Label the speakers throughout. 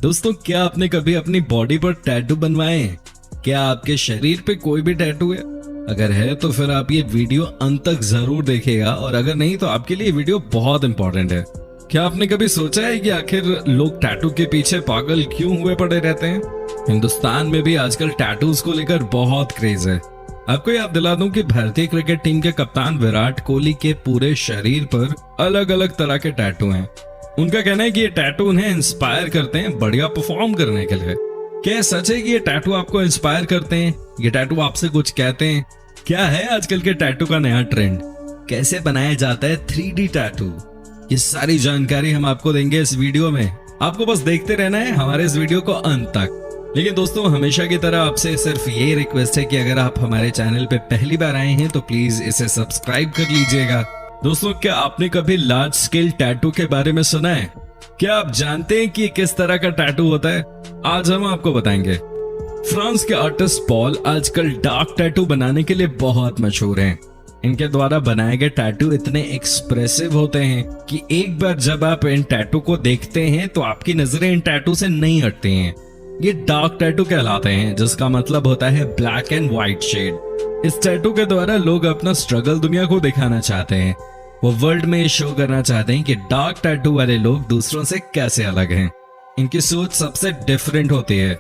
Speaker 1: दोस्तों, क्या आपने कभी अपनी बॉडी पर टैटू बनवाए हैं? क्या आपके शरीर पे कोई भी टैटू है? अगर है तो फिर आप ये वीडियो अंत तक जरूर देखिएगा, और अगर नहीं तो आपके लिए वीडियो बहुत इंपॉर्टेंट है। क्या आपने कभी सोचा है कि आखिर लोग टैटू के पीछे पागल क्यों हुए पड़े रहते हैं? हिंदुस्तान में भी आजकल टैटूज को लेकर बहुत क्रेज है। आपको याद दिला दूं कि भारतीय क्रिकेट टीम के कप्तान विराट कोहली के पूरे शरीर पर अलग अलग तरह के टैटू हैं। उनका कहना है कि ये टैटू उन्हें इंस्पायर करते हैं बढ़िया परफॉर्म करने के लिए। क्या सच है कि ये टैटू आपको इंस्पायर करते हैं? ये टैटू आपसे कुछ कहते हैं? क्या है आजकल के टैटू का नया ट्रेंड? कैसे बनाया जाता है 3D टैटू? ये सारी जानकारी हम आपको देंगे इस वीडियो में। आपको बस देखते रहना है हमारे इस वीडियो को अंत तक। लेकिन दोस्तों, हमेशा की तरह आपसे सिर्फ ये रिक्वेस्ट है कि अगर आप हमारे चैनल पे पहली बार आए हैं तो प्लीज इसे सब्सक्राइब कर लीजिएगा। दोस्तों, क्या आपने कभी लार्ज स्केल टैटू के बारे में सुना है? क्या आप जानते हैं कि किस तरह का टैटू होता है? आज हम आपको बताएंगे। फ्रांस के आर्टिस्ट पॉल आजकल डार्क टैटू बनाने के लिए बहुत मशहूर हैं। इनके द्वारा बनाए गए टैटू इतने एक्सप्रेसिव होते हैं कि एक बार जब आप इन टैटू को देखते हैं तो आपकी नजरें इन टैटू से नहीं हटती हैं। ये डार्क टैटू कहलाते हैं, जिसका मतलब होता है ब्लैक एंड व्हाइट शेड। इस टैटू के द्वारा लोग अपना स्ट्रगल दुनिया को दिखाना चाहते हैं। वो वर्ल्ड में शो करना चाहते हैं कि डार्क टैटू वाले लोग दूसरों से कैसे अलग हैं। इनकी सोच सबसे डिफरेंट होती है।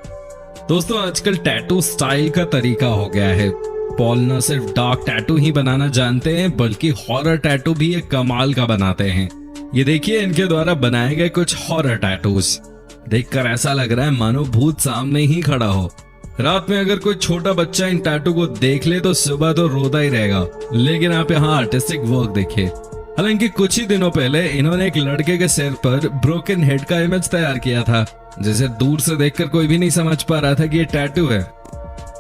Speaker 1: दोस्तों, आजकल टैटू स्टाइल का तरीका हो गया है। पॉल न सिर्फ डार्क टैटू ही बनाना जानते हैं, बल्कि हॉरर टैटू भी एक कमाल का बनाते हैं। ये देखिए इनके द्वारा बनाए गए कुछ हॉरर टैटूज। देखकर ऐसा लग रहा है मानो भूत सामने ही खड़ा हो। रात में अगर कोई छोटा बच्चा इन टैटू को देख ले तो सुबह तो रोता ही रहेगा। लेकिन आप यहाँ आर्टिस्टिक वर्क देखिए। हालांकि कुछ ही दिनों पहले इन्होंने एक लड़के के सिर पर ब्रोकन हेड का इमेज तैयार किया था, जिसे दूर से देखकर कोई भी नहीं समझ पा रहा था कि ये टैटू है।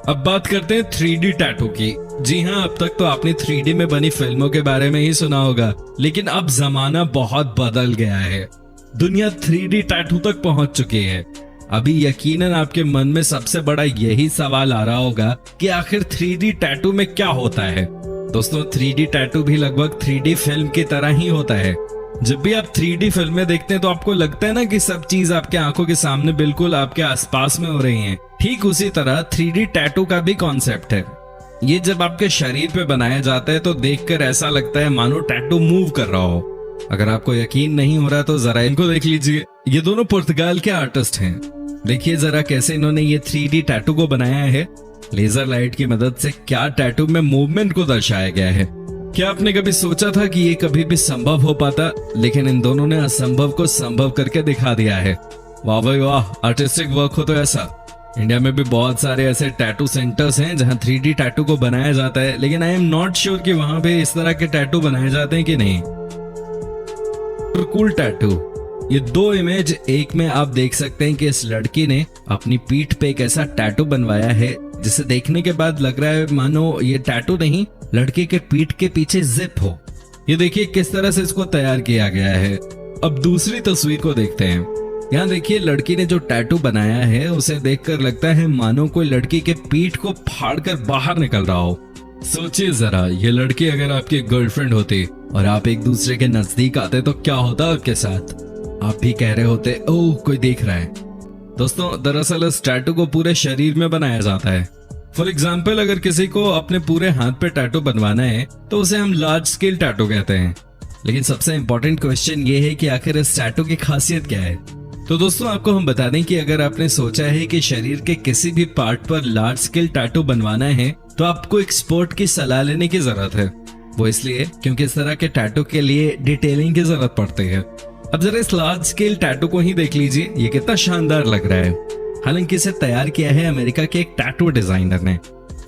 Speaker 1: अब बात करते हैं 3D टैटू की। जी हाँ, अब तक तो आपने 3D में बनी फिल्मों के बारे में ही सुना होगा, लेकिन अब जमाना बहुत बदल गया है। दुनिया 3D टैटू तक पहुंच चुकी है। अभी यकीनन आपके मन में सबसे बड़ा यही सवाल आ रहा होगा कि आखिर 3D टैटू में क्या होता है। दोस्तों, 3D टैटू भी लगभग 3D फिल्म की तरह ही होता है। जब भी आप 3D फिल्में देखते हैं तो आपको लगता है ना कि सब चीज आपके आंखों के सामने बिल्कुल आपके आसपास में हो रही है। ठीक उसी तरह 3D टैटू का भी कॉन्सेप्ट है। ये जब आपके शरीर पे बनाया जाता है तो देखकर ऐसा लगता है मानो टैटू मूव कर रहा हो। अगर आपको यकीन नहीं हो रहा तो जरा इनको देख लीजिए। ये दोनों पुर्तगाल के आर्टिस्ट हैं। देखिए जरा कैसे इन्होंने ये 3D टैटू को बनाया है। लेजर लाइट की मदद से क्या टैटू में मूवमेंट को दर्शाया गया है। क्या आपने कभी सोचा था कि ये कभी भी संभव हो पाता? लेकिन इन दोनों ने असंभव को संभव करके दिखा दिया है। वाह भाई वाह, आर्टिस्टिक वर्क हो तो ऐसा। इंडिया में भी बहुत सारे ऐसे टैटू सेंटर्स हैं जहां 3D टैटू को बनाया जाता है, लेकिन आई एम नॉट श्योर कि वहां पे इस तरह के टैटू बनाए जाते हैं कि नहीं। Cool tattoo. ये दो इमेज एक में आप देख सकते हैं कि इस लड़की ने अपनी पीठ पे एक ऐसा टैटू बनवाया है जिसे देखने के बाद लग रहा है मानो ये टैटू नहीं, लड़के के पीठ के पीछे जिप हो। ये देखिए किस तरह से इसको तैयार किया गया है। अब दूसरी तस्वीर को देखते हैं। यहाँ देखिए लड़की ने जो टैटू बनाया है उसे देखकर लगता है मानो कोई लड़की के पीठ को फाड़कर बाहर निकल रहा हो। सोचिए जरा, ये लड़की अगर आपकी गर्लफ्रेंड होती और आप एक दूसरे के नजदीक आते तो क्या होता आपके साथ? आप भी कह रहे होते ओह कोई देख रहा है। दोस्तों, दरअसल इस टैटू को पूरे शरीर में बनाया जाता है। फॉर एग्जाम्पल, अगर किसी को अपने पूरे हाथ पे टैटू बनवाना है तो उसे हम लार्ज स्केल टैटू कहते हैं। लेकिन सबसे इंपॉर्टेंट क्वेश्चन ये है कि आखिर इस टैटू की खासियत क्या है। तो दोस्तों, आपको हम बता दें कि अगर आपने सोचा है कि शरीर के किसी भी पार्ट पर लार्ज स्केल टैटू बनवाना है तो आपको एक्सपर्ट की सलाह लेने की जरूरत है। वो इसलिए क्योंकि इस तरह के टैटू के लिए डिटेलिंग की जरूरत पड़ती है। अब जरा इस लार्ज स्केल टैटू को ही देख लीजिए, ये कितना शानदार लग रहा है। हालांकि इसे तैयार किया है अमेरिका के एक टैटू डिजाइनर ने।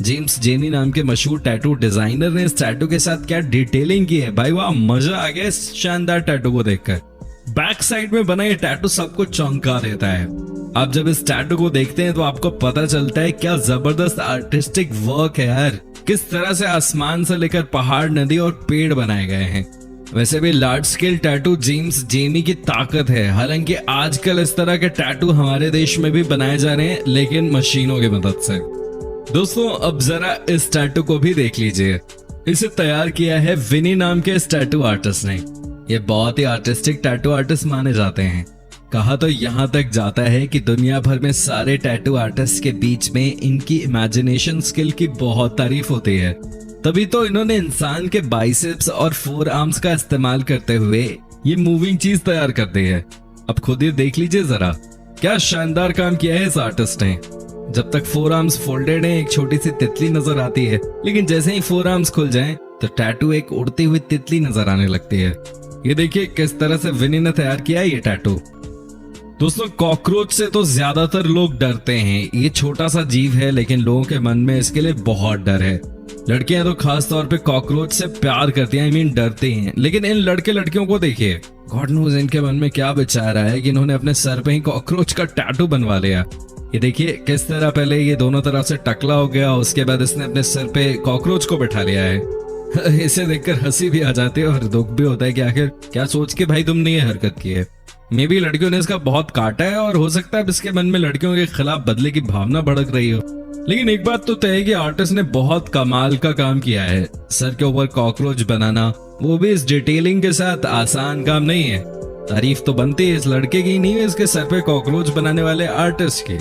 Speaker 1: जेम्स जेनी नाम के मशहूर टैटू डिजाइनर ने इस टैटू के साथ क्या डिटेलिंग की है। भाई वाह, मजा आ गया इस शानदार टैटू को देखकर। बैक साइड में बना ये टैटू सबको चौंका देता है। आप जब इस टैटू को देखते हैं तो आपको पता चलता है क्या जबरदस्त आर्टिस्टिक वर्क है यार। किस तरह से आसमान से लेकर पहाड़, नदी और पेड़ बनाए गए हैं। वैसे भी large scale tattoo James jenny की ताकत है। हालांकि आजकल इस तरह के टैटू हमारे देश में भी बनाए जा रहे हैं, लेकिन मशीनों की मदद से। दोस्तों, अब जरा इस टैटू को भी देख लीजिए। इसे तैयार किया है विनी नाम के इस टैटू आर्टिस्ट ने। ये बहुत ही आर्टिस्टिक टैटू आर्टिस्ट माने जाते हैं। कहा तो यहाँ तक जाता है कि दुनिया भर में सारे टैटू आर्टिस्ट के बीच में इनकी इमेजिनेशन स्किल की बहुत तारीफ होती है। तभी तो इन्होंने इंसान के बाइसेप्स और फोर आर्म्स का इस्तेमाल करते हुए ये मूविंग चीज तैयार कर दी है। अब खुद ही देख लीजिए जरा, क्या शानदार काम किया है इस आर्टिस्ट ने। जब तक फोर आर्म्स फोल्डेड हैं, एक छोटी सी तितली नजर आती है, लेकिन जैसे ही फोर आर्म्स खुल जाएं, तो टैटू एक उड़ती हुई तितली नजर आने लगती है। ये देखिए किस तरह से विनी ने तैयार किया है ये टैटू। दोस्तों, कॉकरोच से तो ज्यादातर लोग डरते हैं। ये छोटा सा जीव है, लेकिन लोगों के मन में इसके लिए बहुत डर है। लड़कियां तो खास तौर पे कॉकरोच से प्यार करती हैं, I mean डरती हैं। लेकिन इन लड़के लड़कियों को देखिए, गॉड नोज इनके मन में क्या विचार आया है कि इन्होंने अपने सर पे ही कॉकरोच का टैटू बनवा लिया। ये देखिए किस तरह पहले ये दोनों तरफ से टकला हो गया, उसके बाद इसने अपने सर पे कॉकरोच को बिठा लिया है। इसे देखकर हंसी भी आ जाती है और दुख भी होता है कि आखिर क्या सोच के भाई तुमने ये हरकत की है। मे बी लड़कियों ने इसका बहुत काटा है और हो सकता है इसके मन में लड़कियों के खिलाफ बदले की भावना भड़क रही हो। लेकिन एक बात तो तय है कि आर्टिस्ट ने बहुत कमाल का काम किया है। सर के ऊपर कॉकरोच बनाना, वो भी इस डिटेलिंग के साथ, आसान काम नहीं है। तारीफ तो बनती है इस लड़के की, नहीं है इसके सर पे कॉकरोच बनाने वाले आर्टिस्ट की।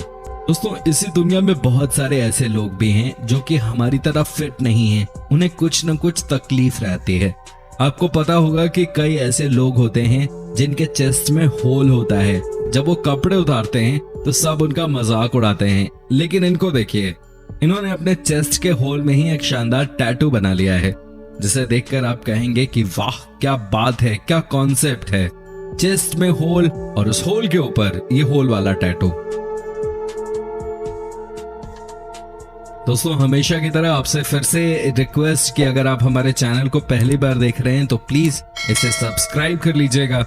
Speaker 1: दोस्तों, इसी दुनिया में बहुत सारे ऐसे लोग भी हैं जो कि हमारी तरह फिट नहीं हैं, उन्हें कुछ न कुछ तकलीफ रहती है। आपको पता होगा कि कई ऐसे लोग होते हैं जिनके चेस्ट में होल होता है। जब वो कपड़े उतारते हैं तो सब उनका मजाक उड़ाते हैं, लेकिन इनको देखिए, इन्होंने अपने चेस्ट के होल में ही एक शानदार टैटू बना लिया है, जिसे देखकर आप कहेंगे कि वाह क्या बात है, क्या कॉन्सेप्ट है। चेस्ट में होल और उस होल के ऊपर ये होल वाला टैटू। दोस्तों, हमेशा की तरह आपसे फिर से रिक्वेस्ट कि अगर आप हमारे चैनल को पहली बार देख रहे हैं तो प्लीज इसे सब्सक्राइब कर लीजिएगा